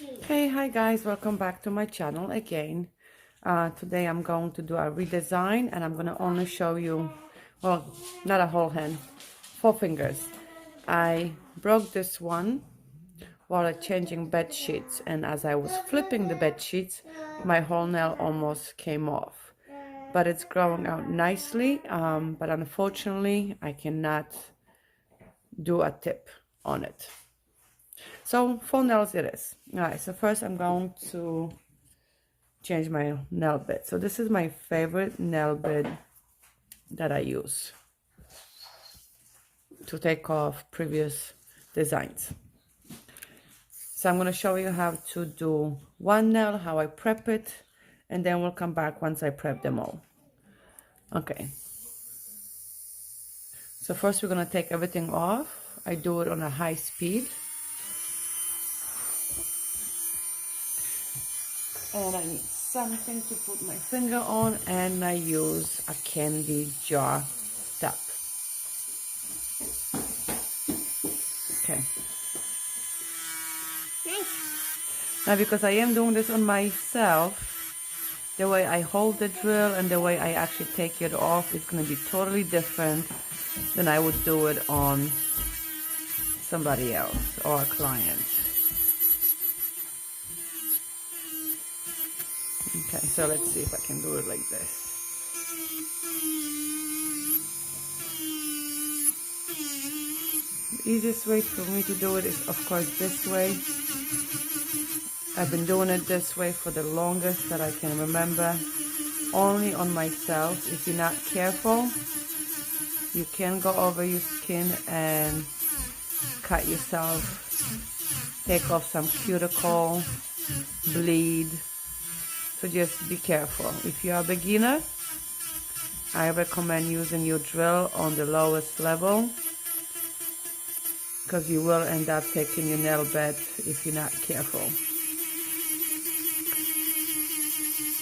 Hey, hi guys, welcome back to my channel again. Today I'm going to do a redesign and I'm going to only show you, well, not a whole hand, 4 fingers. I broke this one while changing bed sheets, and as I was flipping the bed sheets, my whole nail almost came off. But it's growing out nicely, but unfortunately I cannot do a tip on it. So 4 nails it is. Alright, so first I'm going to change my nail bed. So this is my favorite nail bed that I use to take off previous designs. So I'm going to show you how to do one nail, how I prep it, and then we'll come back once I prep them all. Okay. So first we're going to take everything off. I do it on a high speed. And I need something to put my finger on, and I use a candy jar tap. Okay. Now because I am doing this on myself, the way I hold the drill and the way I actually take it off is going to be totally different than I would do it on somebody else or a client. Okay, so let's see if I can do it like this. The easiest way for me to do it is, of course, this way. I've been doing it this way for the longest that I can remember, only on myself. If you're not careful, you can go over your skin and cut yourself, take off some cuticle, bleed. So just be careful. If you're a beginner, I recommend using your drill on the lowest level, because you will end up taking your nail bed if you're not careful.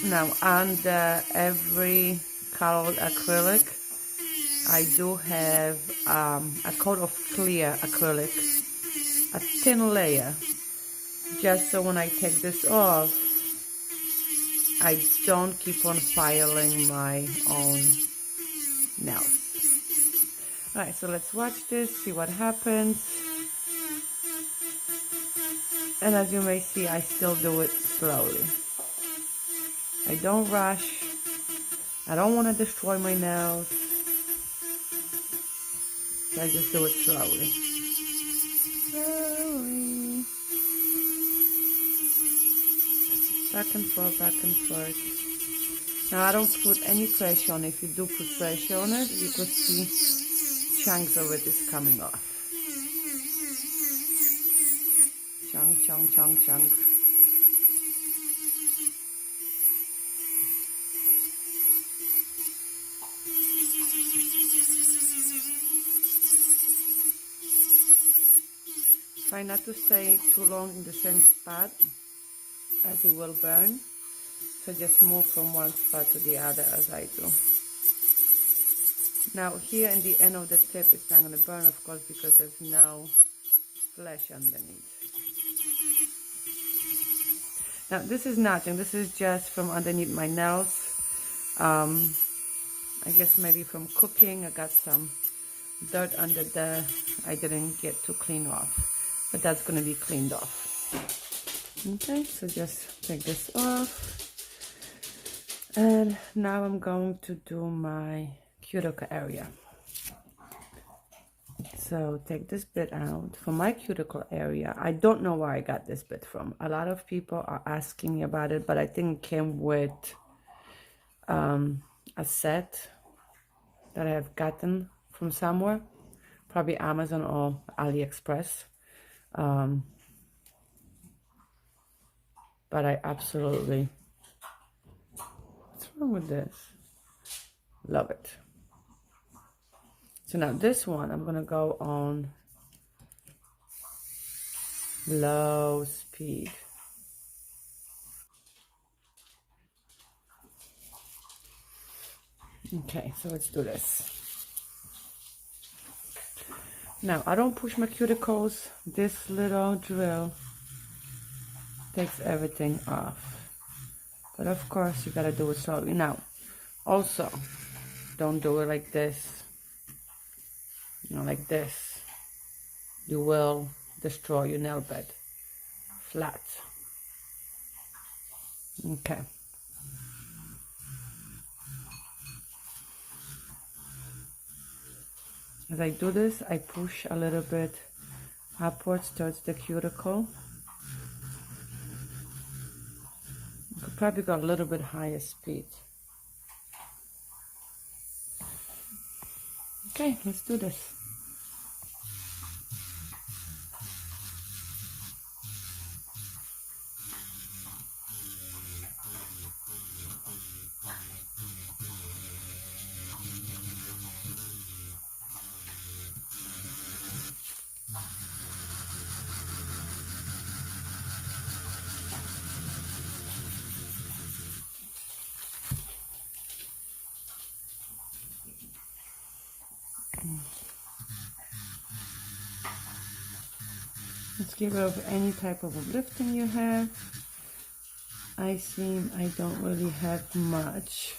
Now, under every colored acrylic, I do have a coat of clear acrylic, a thin layer, just so when I take this off, I don't keep on filing my own nails. Alright, so let's watch this, see what happens. And as you may see, I still do it slowly. I don't rush. I don't want to destroy my nails. So I just do it slowly. Slowly. Back and forth, back and forth. Now I don't put any pressure on it. If you do put pressure on it, you could see chunks of it is coming off. Chunk, chunk, chunk, chunk. Try not to stay too long in the same spot, as it will burn. So just move from one spot to the other as I do. Now here in the end of the tip, it's not going to burn, of course, because there's no flesh underneath. Now this is nothing. This is just from underneath my nails. I guess maybe from cooking. I got some dirt under there. I didn't get to clean off, but that's going to be cleaned off. Okay, so just take this off. And now I'm going to do my cuticle area. So take this bit out. For my cuticle area, I don't know where I got this bit from. A lot of people are asking me about it, but I think it came with a set that I have gotten from somewhere, probably Amazon or AliExpress. But I absolutely, what's wrong with this? Love it. So now this one, I'm gonna go on low speed. Okay, so let's do this. Now I don't push my cuticles. This little drill takes everything off. But of course, you gotta do it slowly. Now, also, don't do it like this. You know, like this. You will destroy your nail bed. Flat. Okay. As I do this, I push a little bit upwards towards the cuticle. You could probably go a little bit higher speed. Okay, let's do this. Let's get rid of any type of lifting you have. I don't really have much.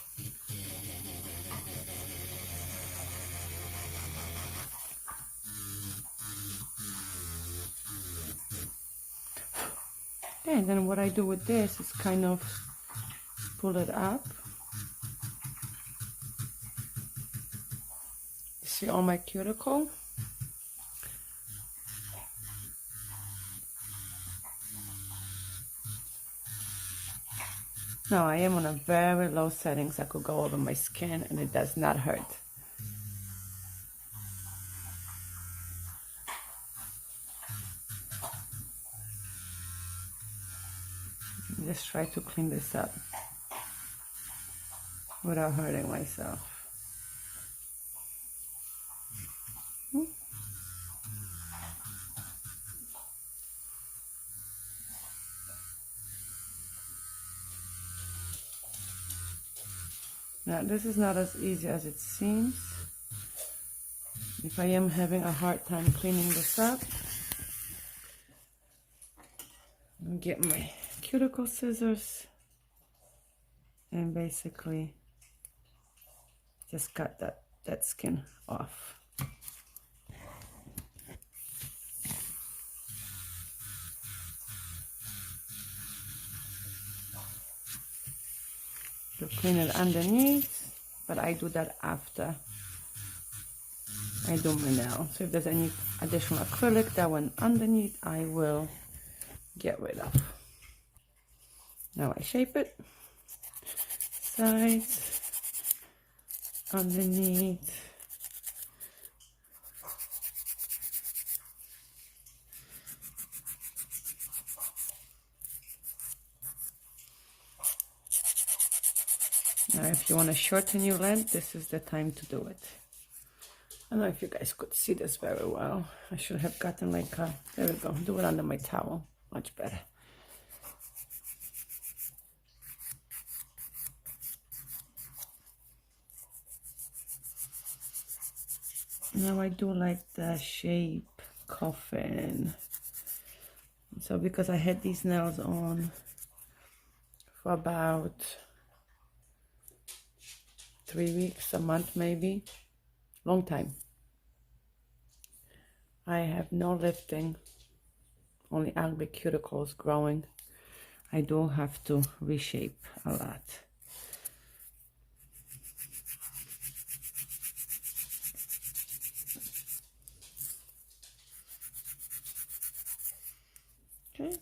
And then what I do with this is kind of pull it up. You see all my cuticle? Now I am on a very low setting, so I could go over my skin and it does not hurt. Just try to clean this up without hurting myself. Now this is not as easy as it seems. If I am having a hard time cleaning this up, I'll get my cuticle scissors and basically just cut that skin off. To clean it underneath, but I do that after I do my nail. So if there's any additional acrylic that went underneath, I will get rid of. Now I shape it, sides, underneath. Now if you want to shorten your length, this is the time to do it. I don't know if you guys could see this very well. I should have gotten like a, there we go, do it under my towel, much better. Now I do like the shape coffin. So because I had these nails on for about 3 weeks, a month maybe, long time. I have no lifting, only ugly cuticles growing. I do have to reshape a lot. Okay,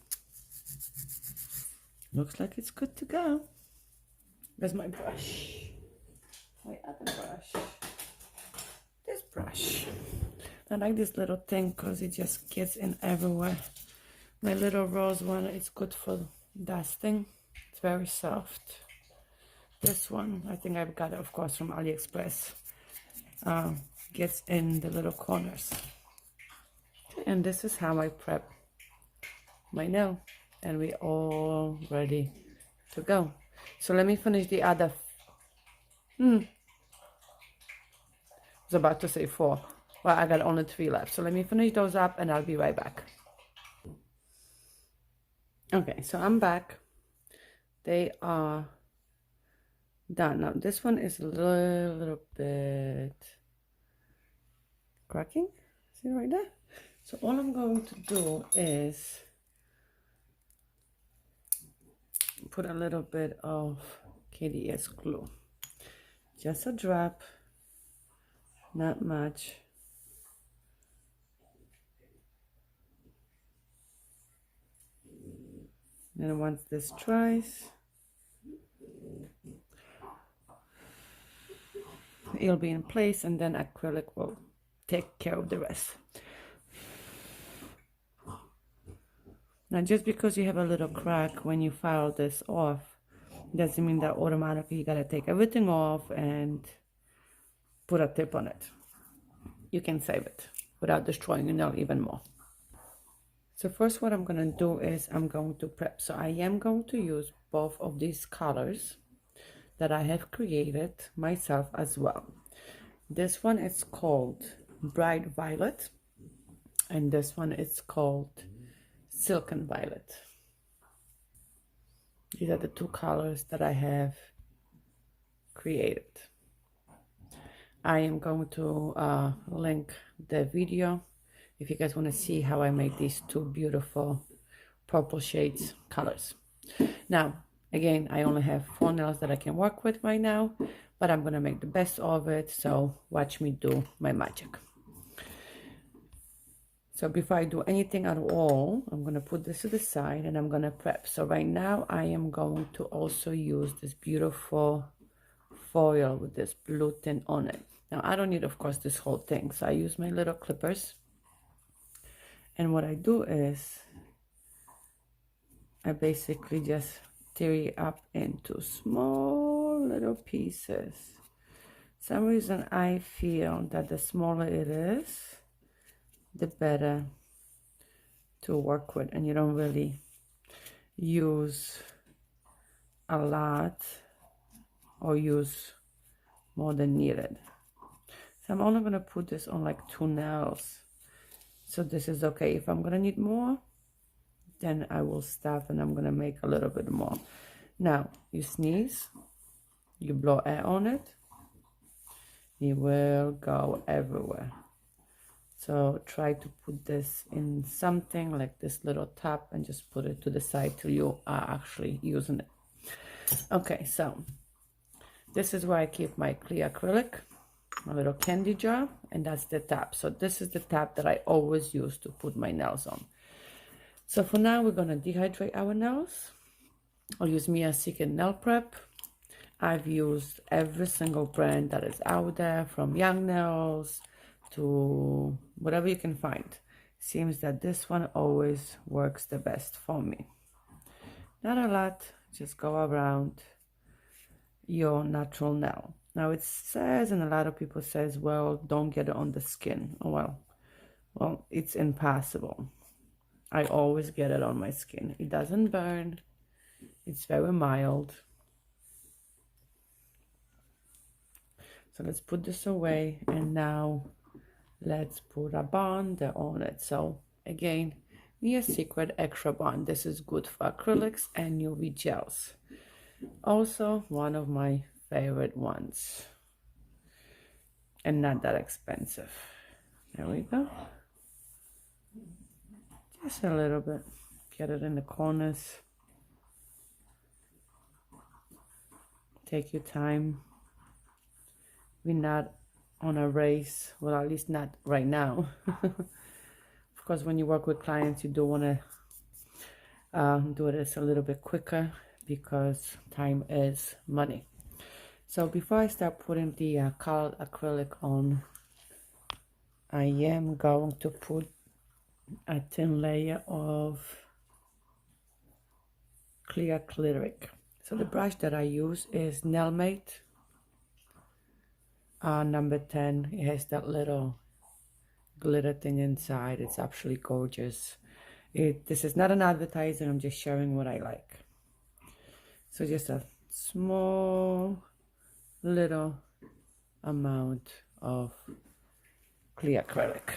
looks like it's good to go. Where's my brush? My other brush. This brush. I like this little thing because it just gets in everywhere. My little rose one, it's good for dusting. It's very soft. This one, I think I've got it, of course, from AliExpress. Gets in the little corners. And this is how I prep my nail. And we're all ready to go. So let me finish the other. I was about to say 4. Well, I got only 3 left. So let me finish those up and I'll be right back. Okay, so I'm back. They are done. Now this one is a little bit cracking. See right there? So all I'm going to do is put a little bit of KDS glue. Just a drop, not much. And once this dries, it'll be in place, and then acrylic will take care of the rest. Now, just because you have a little crack when you file this off, doesn't mean that automatically you gotta take everything off and put a tip on it. You can save it without destroying your nail even more. So first what I'm gonna do is I'm going to prep. So I am going to use both of these colors that I have created myself as well. This one is called Bright Violet, and this one is called Silken Violet. These are the two colors that I have created. I am going to link the video if you guys want to see how I make these two beautiful purple shades colors. Now, again, I only have 4 nails that I can work with right now, but I'm going to make the best of it, so watch me do my magic. So before I do anything at all, I'm going to put this to the side and I'm going to prep. So right now I am going to also use this beautiful foil with this blue tint on it. Now I don't need, of course, this whole thing, so I use my little clippers. And what I do is I basically just tear it up into small little pieces. Some reason I feel that the smaller it is, the better to work with, and you don't really use a lot or use more than needed. So I'm only going to put this on like 2 nails. So this is okay. If I'm going to need more, then I will stop and I'm going to make a little bit more. Now, you sneeze, you blow air on it, it will go everywhere. So try to put this in something like this little top and just put it to the side till you are actually using it. Okay, so this is where I keep my clear acrylic, my little candy jar, and that's the top. So this is the top that I always use to put my nails on. So for now, we're going to dehydrate our nails. I'll use Mia Secret Nail Prep. I've used every single brand that is out there, from Young Nails to whatever you can find. Seems that this one always works the best for me. Not a lot, just go around your natural nail. Now it says, and a lot of people says, well, don't get it on the skin. Well, it's impossible. I always get it on my skin. It doesn't burn. It's very mild. So let's put this away, and now let's put a bond on it. So again, Mia Secret Extra Bond. This is good for acrylics and UV gels. Also one of my favorite ones, and not that expensive. There we go. Just a little bit. Get it in the corners. Take your time. We're not on a race, well, at least not right now. Of course, when you work with clients, you do want to do this a little bit quicker because time is money. So before I start putting the colored acrylic on, I am going to put a thin layer of clear acrylic. So the brush that I use is Nailmate number 10. It has that little glitter thing inside. It's absolutely gorgeous. This is not an advertising, I'm just sharing what I like. So just a small little amount of clear acrylic.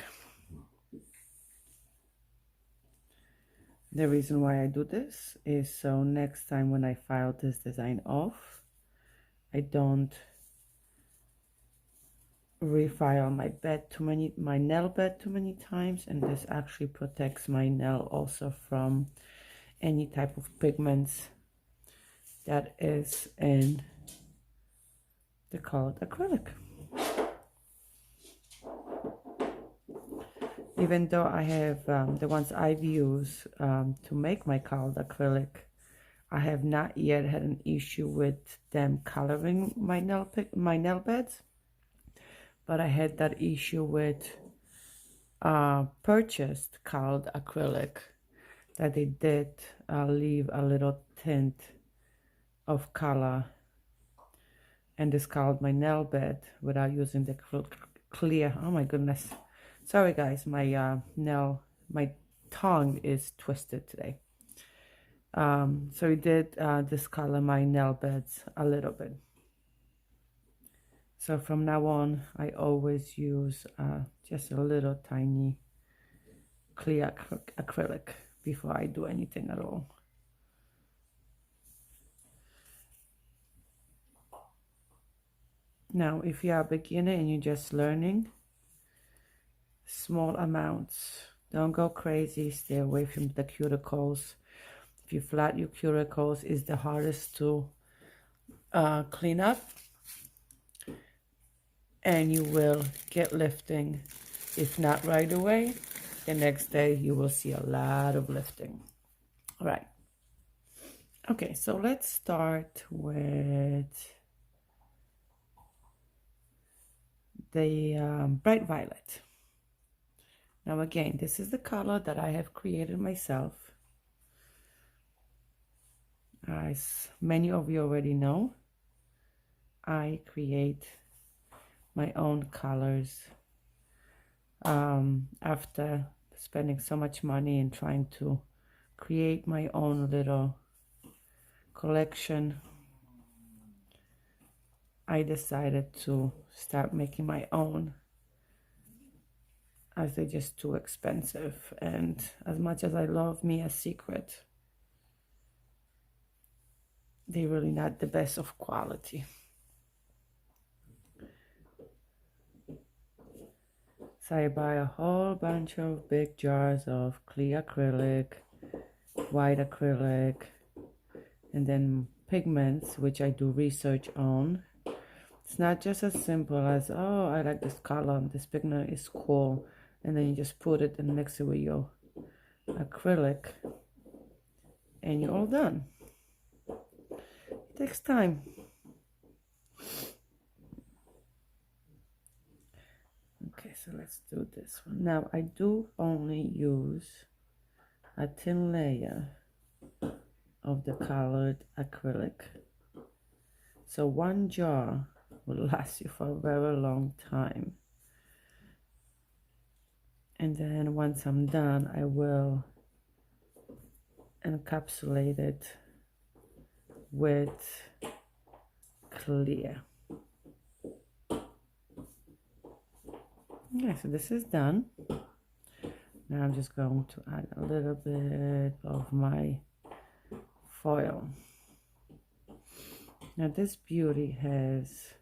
The reason why I do this is so next time when I file this design off, I don't refile my nail bed too many times, and this actually protects my nail also from any type of pigments that is in the colored acrylic. Even though I have the ones I've used to make my colored acrylic, I have not yet had an issue with them coloring my nail beds, but I had that issue with purchased colored acrylic that they did leave a little tint of color and discolored my nail bed without using the clear. Oh my goodness, sorry guys, my my tongue is twisted today. So it did discolor my nail beds a little bit. So from now on, I always use just a little tiny clear acrylic before I do anything at all. Now, if you are a beginner and you're just learning, small amounts. Don't go crazy. Stay away from the cuticles. If you flat your cuticles, it's the hardest to clean up. And you will get lifting. If not right away, the next day you will see a lot of lifting. All right. Okay, so let's start with the bright violet. Now again, this is the color that I have created myself. As many of you already know, I create my own colors after spending so much money and trying to create my own little collection. I decided to start making my own, as they're just too expensive, and as much as I love me a secret, they're really not the best of quality. So I buy a whole bunch of big jars of clear acrylic, white acrylic, and then pigments, which I do research on. It's not just as simple as, oh, I like this color, this pigment is cool, and then you just put it and mix it with your acrylic, and you're all done. It takes time. Okay, so let's do this one. Now, I do only use a thin layer of the colored acrylic. So one jar will last you for a very long time. And then once I'm done, I will encapsulate it with clear. Okay, so this is done. Now I'm just going to add a little bit of my foil. Now this beauty has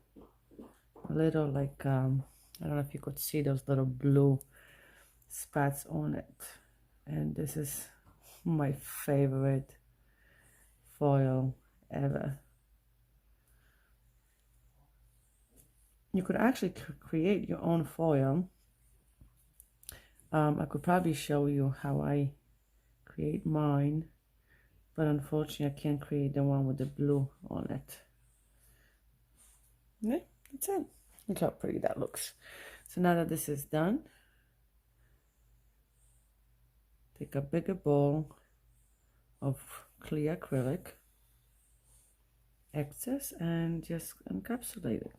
a little like, I don't know if you could see those little blue spots on it. And this is my favorite foil ever. You could actually create your own foil. I could probably show you how I create mine, but unfortunately I can't create the one with the blue on it. Okay, that's it. Look how pretty that looks. So now that this is done, take a bigger bowl of clear acrylic, excess, and just encapsulate it.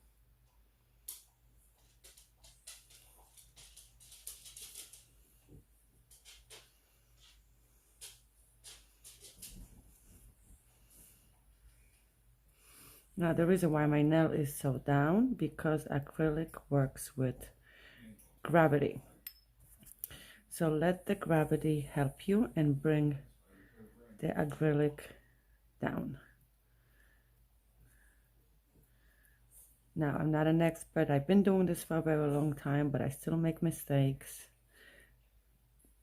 Now the reason why my nail is so down, because acrylic works with gravity. So let the gravity help you and bring the acrylic down. Now, I'm not an expert. I've been doing this for a very long time, but I still make mistakes.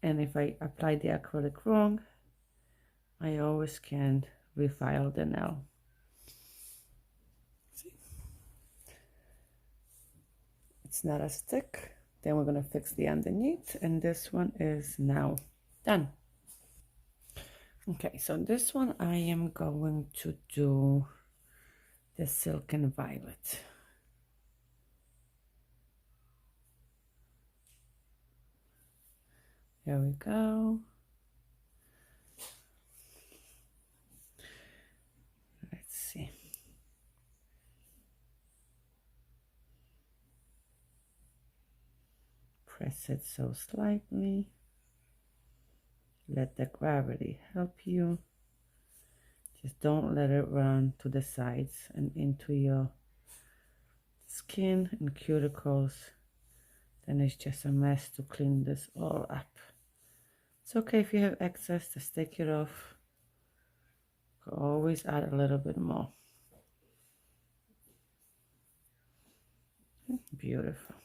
And if I apply the acrylic wrong, I always can refile the nail. See? It's not as thick. Then we're going to fix the underneath, and this one is now done. Okay, so this one I am going to do the Silken Violet. Here we go. Let's see. Press it so slightly. Let the gravity help you. Just don't let it run to the sides and into your skin and cuticles. Then it's just a mess to clean this all up. It's okay if you have excess, just take it off. You can always add a little bit more. Beautiful.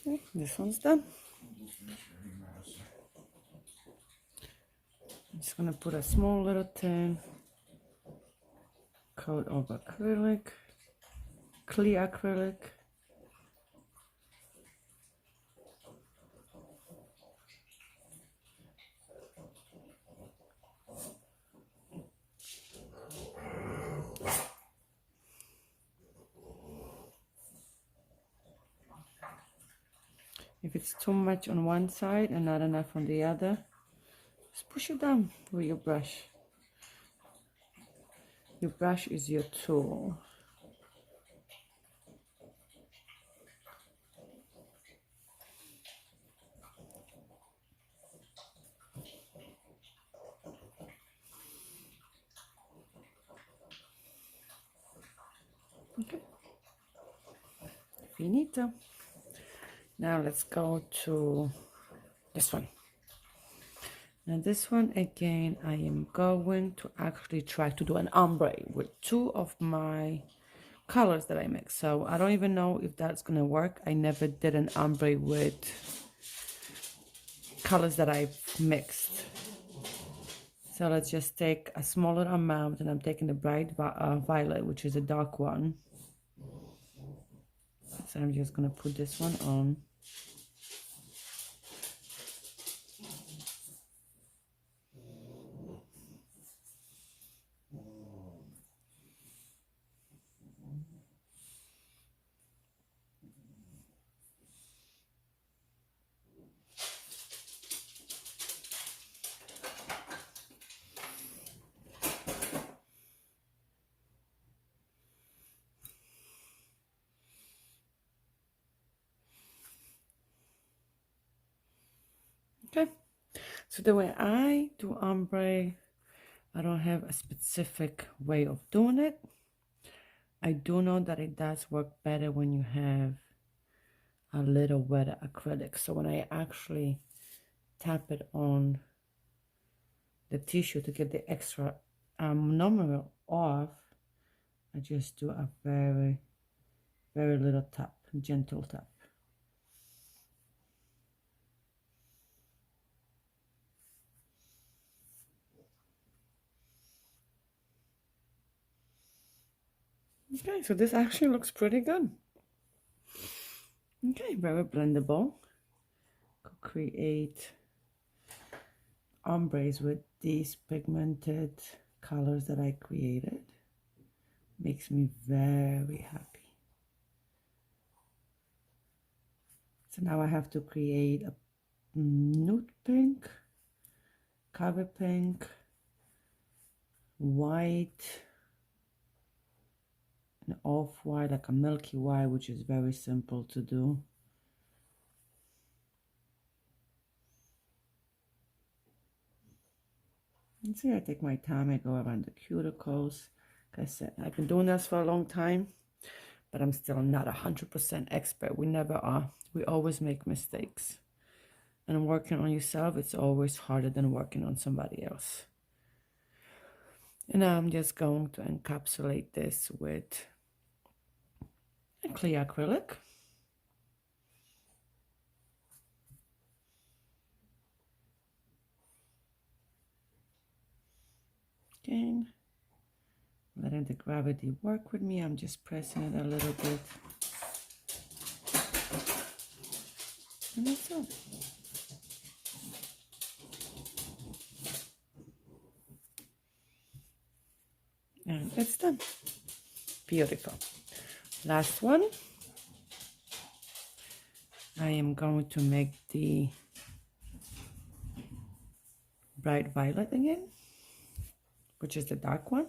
Okay, this one's done. I'm just gonna put a small little thin coat of acrylic, clear acrylic. If it's too much on one side and not enough on the other, just push it down with your brush. Your brush is your tool. Okay, finito. Now let's go to this one. Now this one again, I am going to actually try to do an ombre with two of my colors that I mix. So I don't even know if that's gonna work. I never did an ombre with colors that I've mixed. So let's just take a smaller amount, and I'm taking the bright violet, which is a dark one. So I'm just gonna put this one on. Okay, so the way I do ombre, I don't have a specific way of doing it. I do know that it does work better when you have a little wetter acrylic. So when I actually tap it on the tissue to get the extra number off, I just do a very, very little tap, gentle tap. Okay, so this actually looks pretty good. Okay, very blendable. Could create ombres with these pigmented colors that I created. Makes me very happy. So now I have to create a nude pink, cover pink, white, an off-white, like a milky white, which is very simple to do. And see, I take my time, I go around the cuticles. Like I said, I've been doing this for a long time, but I'm still not 100% expert. We never are. We always make mistakes. And working on yourself, it's always harder than working on somebody else. And now I'm just going to encapsulate this with a clear acrylic. Again, letting the gravity work with me. I'm just pressing it a little bit. And that's all. And it's done. Beautiful. Last one. I am going to make the bright violet again, which is the dark one.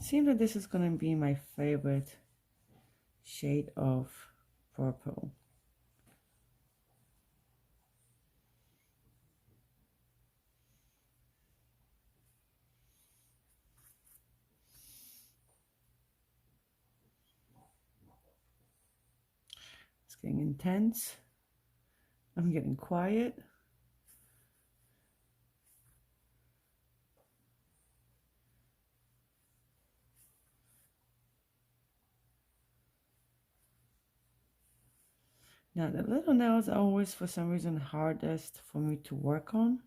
Seems that this is going to be my favorite shade of purple. It's getting intense. I'm getting quiet. Now the little nails are always for some reason hardest for me to work on,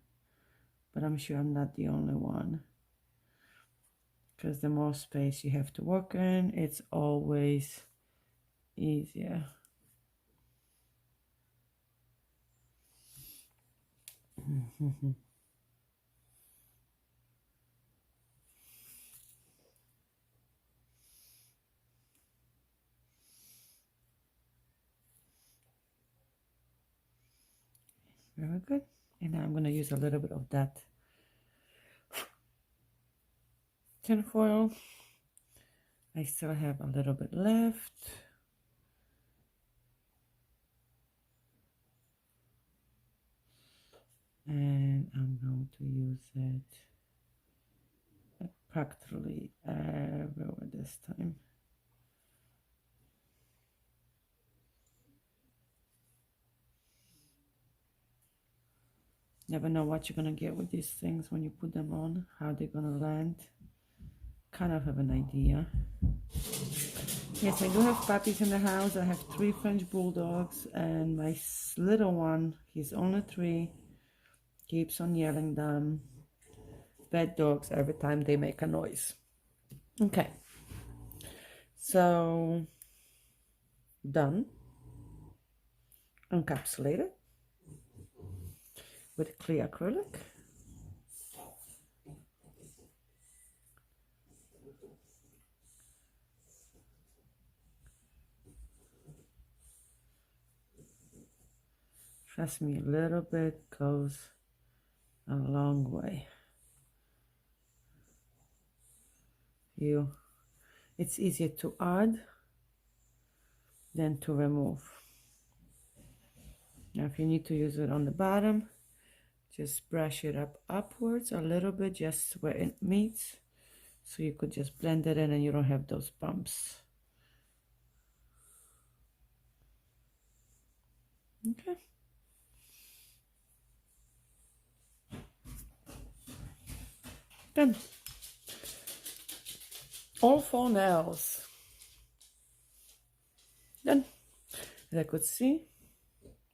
but I'm sure I'm not the only one. Because the more space you have to work in, it's always easier. Very good. And now I'm going to use a little bit of that tin foil. I still have a little bit left. And I'm going to use it practically everywhere this time. Never know what you're going to get with these things when you put them on, how they're going to land. Kind of have an idea. Yes, I do have puppies in the house. I have 3 French bulldogs, and my little one, he's only 3, keeps on yelling them. Bad dogs every time they make a noise. Okay, so done. Encapsulated with clear acrylic. Trust me, a little bit goes a long way. It's easier to add than to remove. Now if you need to use it on the bottom, just brush it up upwards a little bit, just where it meets, so you could just blend it in and you don't have those bumps. Okay. Done. All 4 nails. Done. As I could see,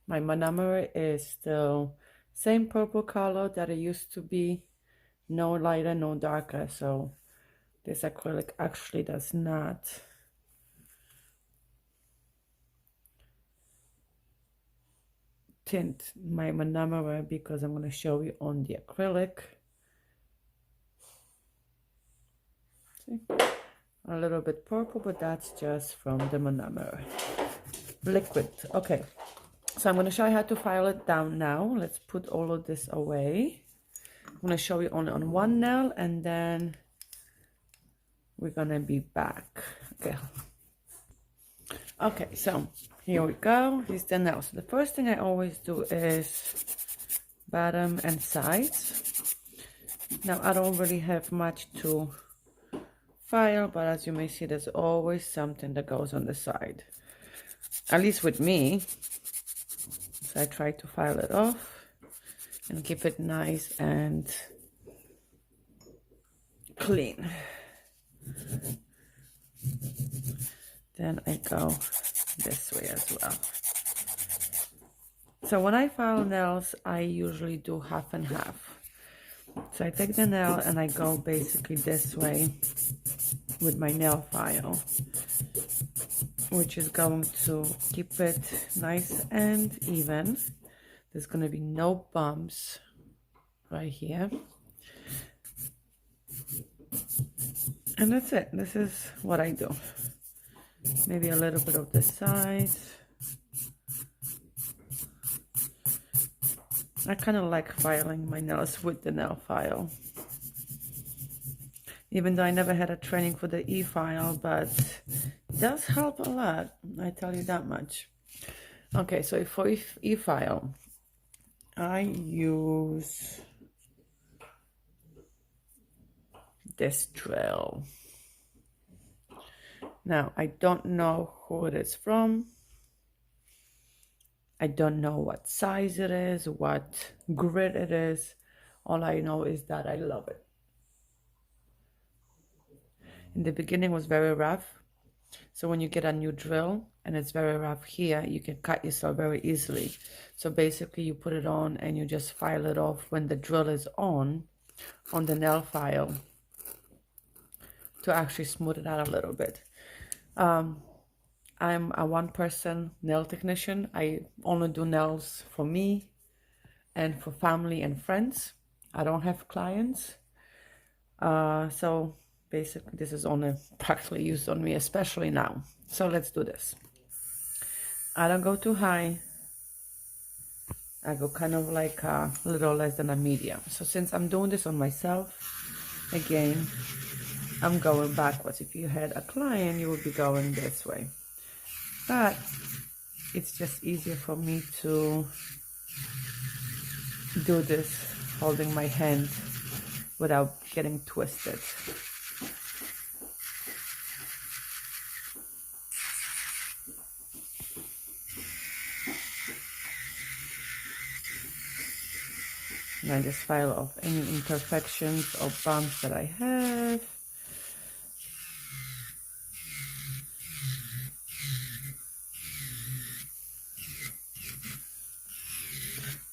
my monomer is still same purple color that it used to be, no lighter, no darker. So this acrylic actually does not tint my monomer, because I'm going to show you on the acrylic. See? a little bit purple, but that's just from the monomer liquid. Okay, so I'm going to show you how to file it down now. Let's put all of this away. I'm going to show you only on one nail, and then we're going to be back. Okay, so here we go. Here's the nail. So the first thing I always do is bottom and sides. Now I don't really have much to file, but as you may see, there's always something that goes on the side, at least with me. So I try to file it off and keep it nice and clean. Then I go this way as well. So when I file nails, I usually do half and half. So I take the nail and I go basically this way with my nail file, which is going to keep it nice and even. There's going to be no bumps right here. And that's it. This is what I do. Maybe a little bit of the sides. I kind of like filing my nails with the nail file. Even though I never had a training for the e-file, but it does help a lot, I tell you that much. Okay, so for e-file, I use this drill. Now, I don't know who it is from. I don't know what size it is, what grit it is. All I know is that I love it. In the beginning it was very rough. So when you get a new drill and it's very rough here, you can cut yourself very easily. So basically you put it on and you just file it off when the drill is on the nail file to actually smooth it out a little bit. I'm a one-person nail technician. I only do nails for me and for family and friends. I don't have clients. So basically this is only practically used on me, especially now. So let's do this. I don't go too high. I go kind of like a little less than a medium. So since I'm doing this on myself, again, I'm going backwards. If you had a client, you would be going this way. But it's just easier for me to do this holding my hand without getting twisted. And I just file off any imperfections or bumps that I have.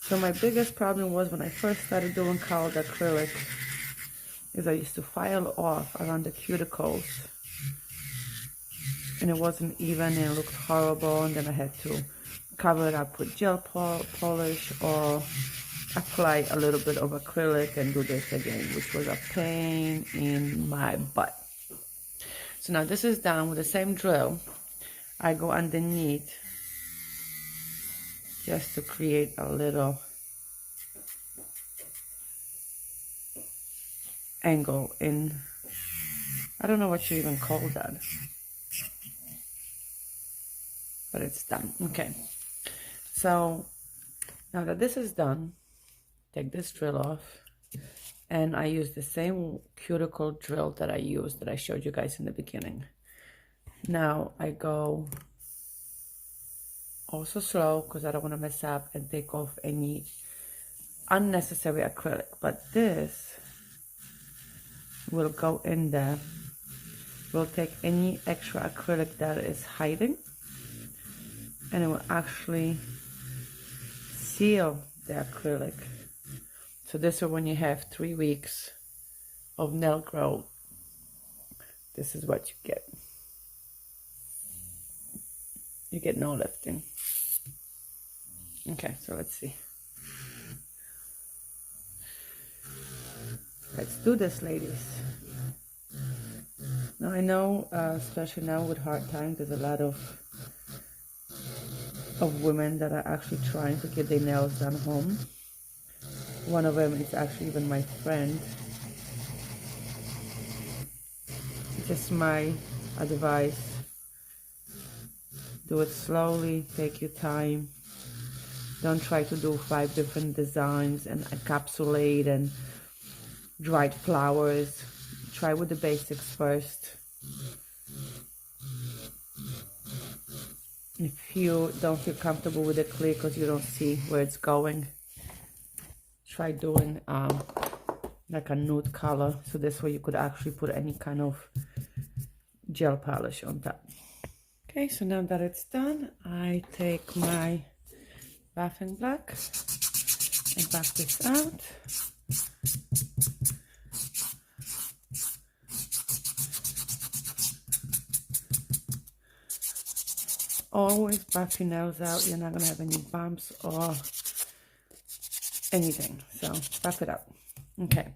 So my biggest problem was when I first started doing colored acrylic is I used to file off around the cuticles and it wasn't even and it looked horrible, and then I had to cover it up with gel polish or apply a little bit of acrylic and do this again, which was a pain in my butt. So now this is done with the same drill. I go underneath just to create a little angle in, I don't know what you even call that, but it's done. Okay, so now that this is done, take this drill off, and I use the same cuticle drill that I showed you guys in the beginning. Now I go also slow because I don't want to mess up and take off any unnecessary acrylic, but this will go in there. We'll take any extra acrylic that is hiding and it will actually seal the acrylic. So this is when you have 3 weeks of nail growth. This is what you get. You get no lifting. Okay, so let's see. Let's do this, ladies. Now I know, especially now with hard times, there's a lot of women that are actually trying to get their nails done home. One of them is actually even my friend. Just my advice: do it slowly, take your time. Don't try to do 5 different designs and encapsulate and dried flowers. Try with the basics first. If you don't feel comfortable with the clay because you don't see where it's going, try doing like a nude color, so this way you could actually put any kind of gel polish on top. Okay, so now that it's done, I take my buffing black and buff this out. Always buff your nails out. You're not gonna have any bumps or anything, so buff it out. Okay,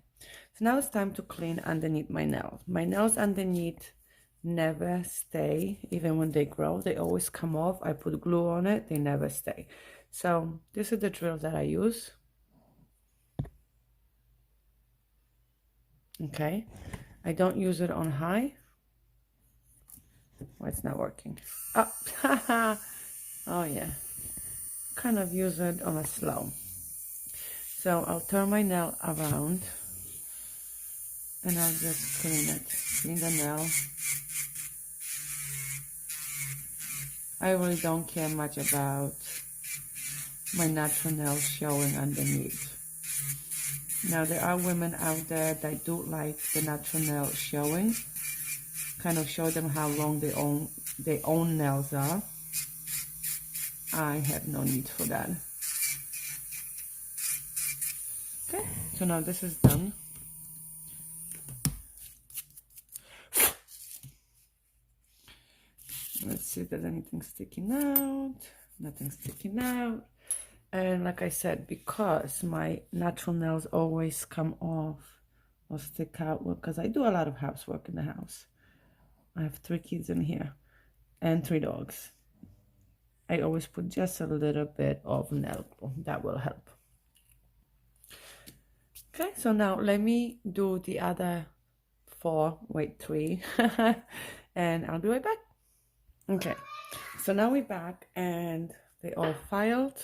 so now it's time to clean underneath my nails. My nails underneath never stay, even when they grow. They always come off. I put glue on it, they never stay. So this is the drill that I use. Okay, I don't use it on high. Why it's not working? Oh, oh yeah, kind of use it on a slow. So I'll turn my nail around and I'll just clean it, clean the nail. I really don't care much about my natural nails showing underneath. Now there are women out there that do like the natural nails showing, kind of show them how long their own nails are. I have no need for that. Okay, so now this is done. Let's see if there's anything sticking out. Nothing sticking out. And like I said, because my natural nails always come off or stick out, because I do a lot of housework in the house. I have 3 kids in here and 3 dogs. I always put just a little bit of nail glue. That will help. Okay, so now let me do the other 3 and I'll be right back. Okay, so now we're back and they all filed.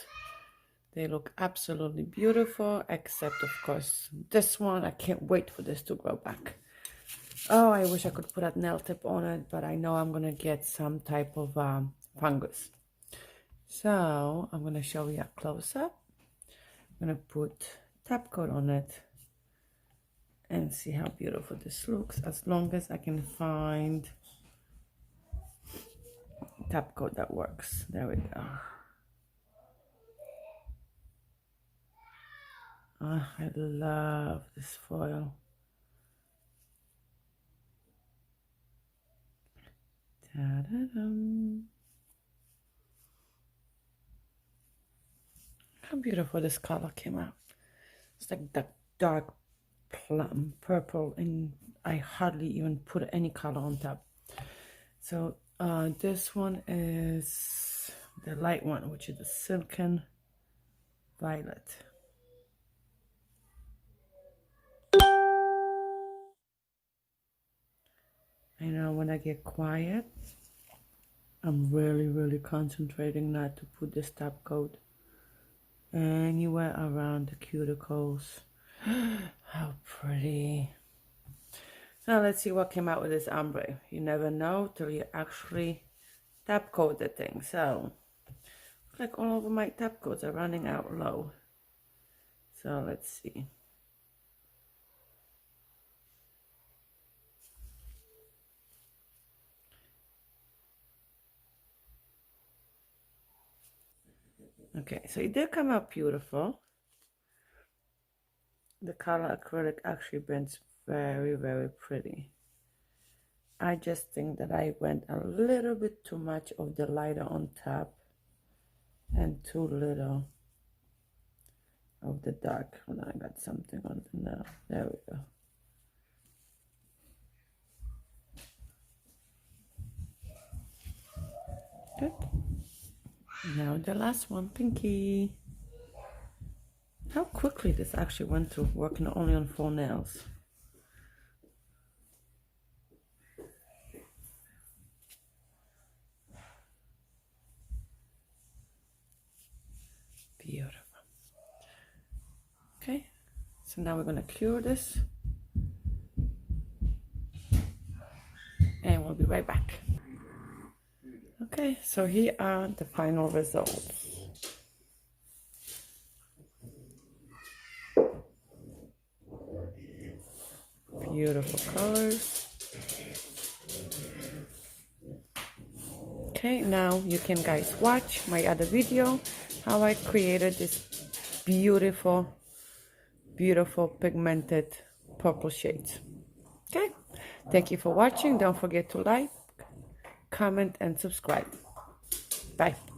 They look absolutely beautiful, except of course this one. I can't wait for this to grow back. Oh, I wish I could put a nail tip on it, but I know I'm gonna get some type of fungus. So I'm gonna show you a close-up. I'm gonna put top coat on it and see how beautiful this looks, as long as I can find top coat that works. There we go. Oh, I love this foil. Ta-da-dum. How beautiful this color came out. It's like the dark plum purple, and I hardly even put any color on top. So this one is the light one, which is the silken violet. I know when I get quiet, I'm really concentrating not to put this top coat anywhere around the cuticles. How pretty. Now let's see what came out with this ombre. You never know till you actually top coat the thing. So looks like all of my top coats are running out low. So let's see. Okay, so it did come out beautiful. The color acrylic actually blends very pretty. I just think that I went a little bit too much of the lighter on top and too little of the dark. Hold on, I got something on the nail. There we go. Good. Now the last one, pinky. How quickly this actually went through, working only on 4 nails. Beautiful. Okay, so now we're going to cure this. And we'll be right back. Okay, so here are the final results. Beautiful colors. Okay, now you can guys watch my other video how I created this beautiful pigmented purple shades. Okay, thank you for watching. Don't forget to like, comment, and subscribe. Bye.